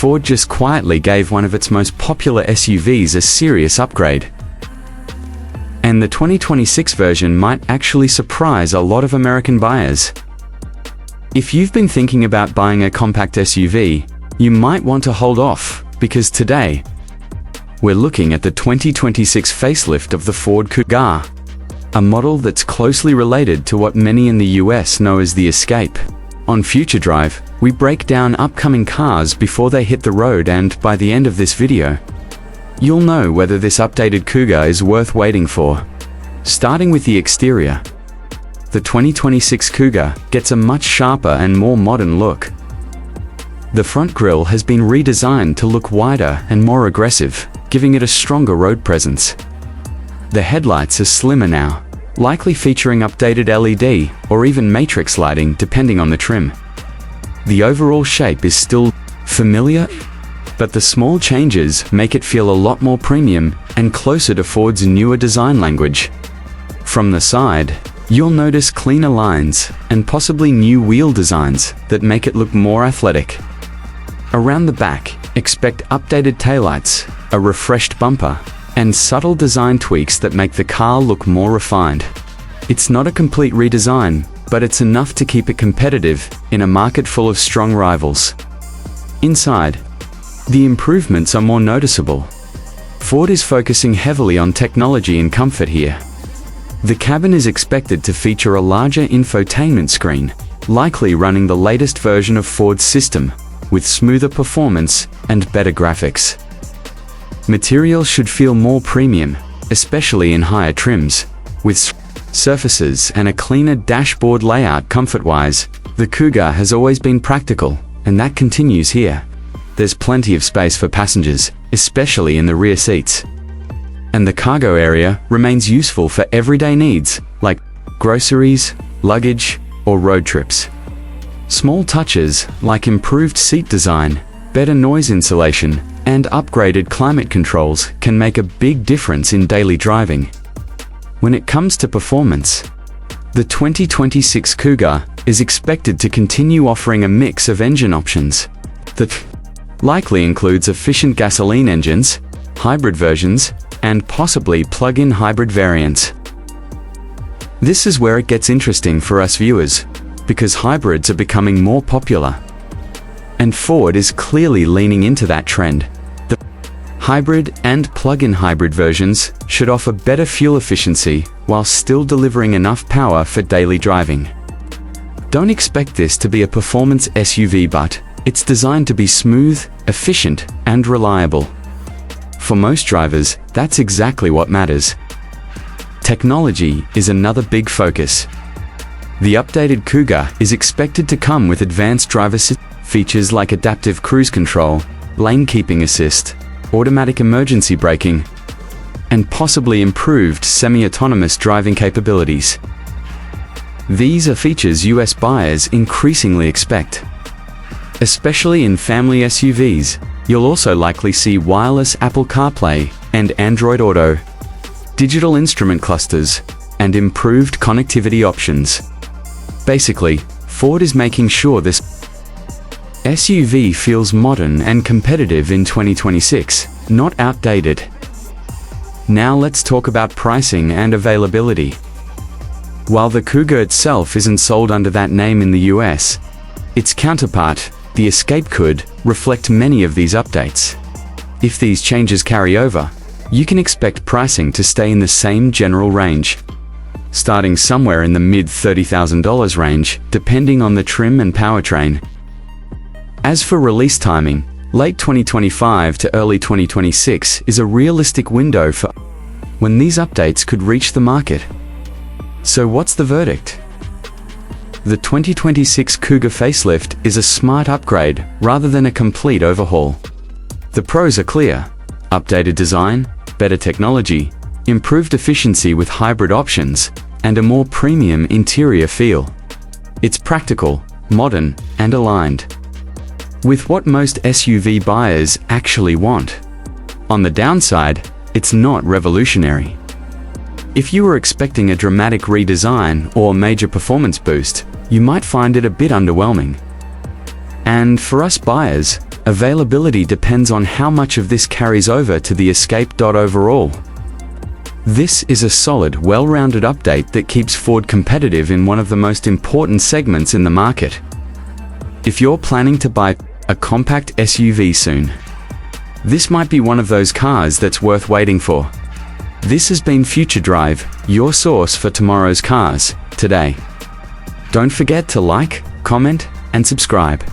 Ford just quietly gave one of its most popular SUVs a serious upgrade. And the 2026 version might actually surprise a lot of American buyers. If you've been thinking about buying a compact SUV, you might want to hold off, because today, we're looking at the 2026 facelift of the Ford Kuga, a model that's closely related to what many in the US know as the Escape. On FUTUREDRIVE, we break down upcoming cars before they hit the road, and by the end of this video, you'll know whether this updated Kuga is worth waiting for. Starting with the exterior, the 2026 Kuga gets a much sharper and more modern look. The front grille has been redesigned to look wider and more aggressive, giving it a stronger road presence. The headlights are slimmer now, likely featuring updated LED or even matrix lighting depending on the trim. The overall shape is still familiar, but the small changes make it feel a lot more premium and closer to Ford's newer design language. From the side, you'll notice cleaner lines and possibly new wheel designs that make it look more athletic. Around the back, expect updated taillights, a refreshed bumper, and subtle design tweaks that make the car look more refined. It's not a complete redesign, but it's enough to keep it competitive in a market full of strong rivals. Inside, the improvements are more noticeable. Ford is focusing heavily on technology and comfort here. The cabin is expected to feature a larger infotainment screen, likely running the latest version of Ford's system, with smoother performance and better graphics. Materials should feel more premium, especially in higher trims. With surfaces and a cleaner dashboard layout comfort-wise, the Kuga has always been practical, and that continues here. There's plenty of space for passengers, especially in the rear seats. And the cargo area remains useful for everyday needs, like groceries, luggage, or road trips. Small touches, like improved seat design, better noise insulation, and upgraded climate controls can make a big difference in daily driving. When it comes to performance, the 2026 Kuga is expected to continue offering a mix of engine options that likely includes efficient gasoline engines, hybrid versions, and possibly plug-in hybrid variants. This is where it gets interesting for us viewers, because hybrids are becoming more popular. And Ford is clearly leaning into that trend. The hybrid and plug-in hybrid versions should offer better fuel efficiency while still delivering enough power for daily driving. Don't expect this to be a performance SUV, but it's designed to be smooth, efficient, and reliable. For most drivers, that's exactly what matters. Technology is another big focus. The updated Kuga is expected to come with advanced driver features like adaptive cruise control, lane keeping assist, automatic emergency braking, and possibly improved semi-autonomous driving capabilities. These are features US buyers increasingly expect. Especially in family SUVs, you'll also likely see wireless Apple CarPlay and Android Auto, digital instrument clusters, and improved connectivity options. Basically, Ford is making sure this SUV feels modern and competitive in 2026, not outdated. Now let's talk about pricing and availability. While the Kuga itself isn't sold under that name in the US, its counterpart, the Escape, could reflect many of these updates. If these changes carry over, you can expect pricing to stay in the same general range, starting somewhere in the mid-$30,000 range, depending on the trim and powertrain. As for release timing, late 2025 to early 2026 is a realistic window for when these updates could reach the market. So what's the verdict? The 2026 Kuga Facelift is a smart upgrade rather than a complete overhaul. The pros are clear: updated design, better technology, improved efficiency with hybrid options, and a more premium interior feel. It's practical, modern, and aligned with what most SUV buyers actually want. On the downside, it's not revolutionary. If you were expecting a dramatic redesign or major performance boost, you might find it a bit underwhelming. And for us buyers, Availability depends on how much of this carries over to the Escape. Overall, this is a solid, well-rounded update that keeps Ford competitive in one of the most important segments in the market. If you're planning to buy a compact SUV soon, this might be one of those cars that's worth waiting for. This has been FUTUREDRIVE, your source for tomorrow's cars, today. Don't forget to like, comment, and subscribe.